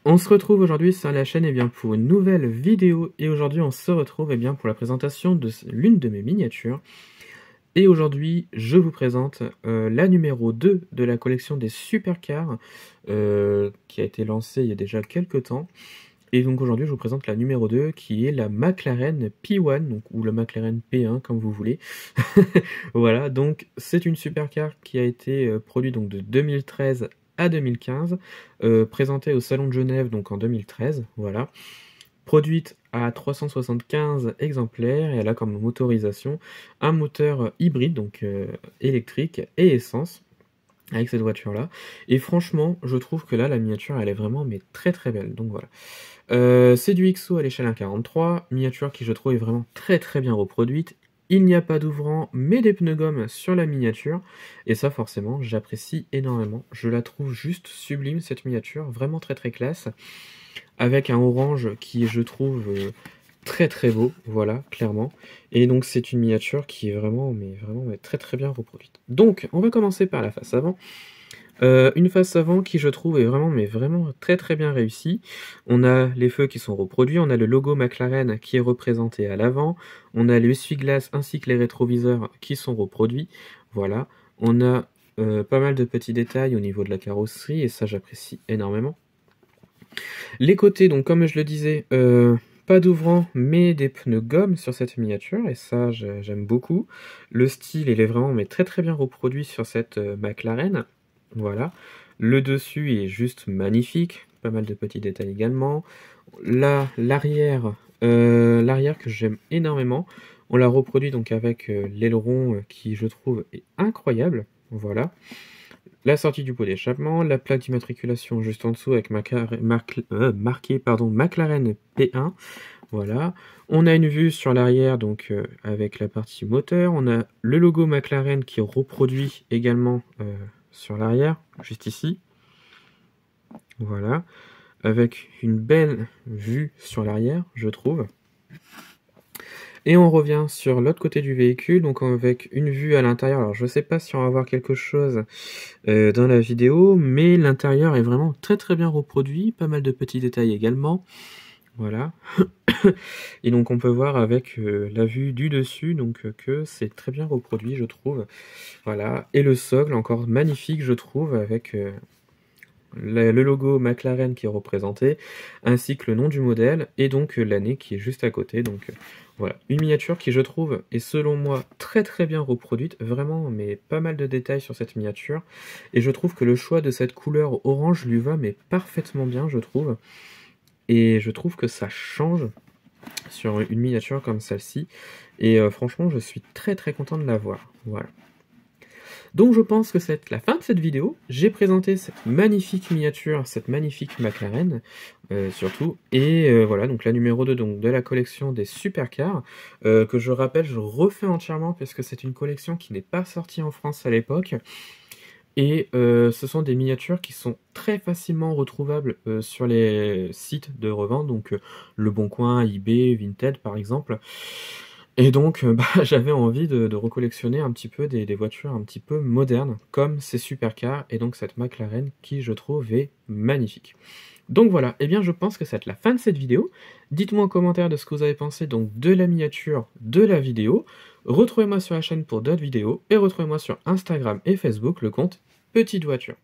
On se retrouve aujourd'hui sur la chaîne pour une nouvelle vidéo et aujourd'hui on se retrouve pour la présentation de l'une de mes miniatures. Et aujourd'hui je vous présente la numéro 2 de la collection des supercars qui a été lancée il y a déjà quelques temps. Et donc aujourd'hui je vous présente la numéro 2 qui est la McLaren P1 donc, ou le McLaren P1 comme vous voulez. Voilà, donc c'est une supercar qui a été produite donc de 2013 à 2015, présentée au Salon de Genève donc en 2013, voilà. Produite à 375 exemplaires et elle a comme motorisation un moteur hybride, donc électrique et essence, avec cette voiture-là. Et franchement, je trouve que là, la miniature, elle est vraiment mais très très belle, donc voilà. C'est du XO à l'échelle 1,43, miniature qui je trouve est vraiment très très bien reproduite. Il n'y a pas d'ouvrant, mais des pneus gomme sur la miniature. Et ça, forcément, j'apprécie énormément. Je la trouve juste sublime, cette miniature. Vraiment très très classe. Avec un orange qui, je trouve, très très beau. Voilà, clairement. Et donc, c'est une miniature qui est vraiment très très bien reproduite. Donc, on va commencer par la face avant. Une face avant qui je trouve est vraiment très très bien réussie. On a les feux qui sont reproduits, on a le logo McLaren qui est représenté à l'avant, on a les essuie-glaces ainsi que les rétroviseurs qui sont reproduits. Voilà, on a pas mal de petits détails au niveau de la carrosserie et ça j'apprécie énormément. Les côtés, donc comme je le disais, pas d'ouvrant mais des pneus gomme sur cette miniature et ça j'aime beaucoup. Le style il est vraiment très très bien reproduit sur cette McLaren. Voilà, le dessus est juste magnifique, pas mal de petits détails également. Là, l'arrière que j'aime énormément, on l'a reproduit donc avec l'aileron qui je trouve est incroyable. Voilà, la sortie du pot d'échappement, la plaque d'immatriculation juste en dessous avec marqué McLaren P1. Voilà, on a une vue sur l'arrière donc avec la partie moteur, on a le logo McLaren qui est reproduit également sur l'arrière, juste ici. Voilà, avec une belle vue sur l'arrière, je trouve. Et on revient sur l'autre côté du véhicule, donc avec une vue à l'intérieur. Alors je sais pas si on va voir quelque chose dans la vidéo, mais l'intérieur est vraiment très très bien reproduit, pas mal de petits détails également. Voilà. Et donc on peut voir avec la vue du dessus donc que c'est très bien reproduit je trouve. Voilà, et le socle encore magnifique je trouve avec le logo McLaren qui est représenté, ainsi que le nom du modèle et donc l'année qui est juste à côté. Donc voilà, une miniature qui je trouve est selon moi très très bien reproduite, vraiment mais pas mal de détails sur cette miniature et je trouve que le choix de cette couleur orange lui va mais parfaitement bien je trouve. Et je trouve que ça change sur une miniature comme celle-ci. Et franchement, je suis très très content de la voir. Voilà. Donc je pense que c'est la fin de cette vidéo. J'ai présenté cette magnifique miniature, cette magnifique McLaren, surtout. Et voilà, donc la numéro 2 donc, de la collection des supercars, que je rappelle, je refais entièrement, puisque c'est une collection qui n'est pas sortie en France à l'époque. Et ce sont des miniatures qui sont très facilement retrouvables sur les sites de revente, donc Le Bon Coin, eBay, Vinted par exemple. Et donc j'avais envie de recollectionner un petit peu des voitures un petit peu modernes, comme ces supercars, et donc cette McLaren qui je trouve est magnifique. Donc voilà, et bien je pense que c'est la fin de cette vidéo. Dites-moi en commentaire de ce que vous avez pensé donc de la miniature de la vidéo. Retrouvez-moi sur la chaîne pour d'autres vidéos et retrouvez-moi sur Instagram et Facebook le compte Petite Voiture.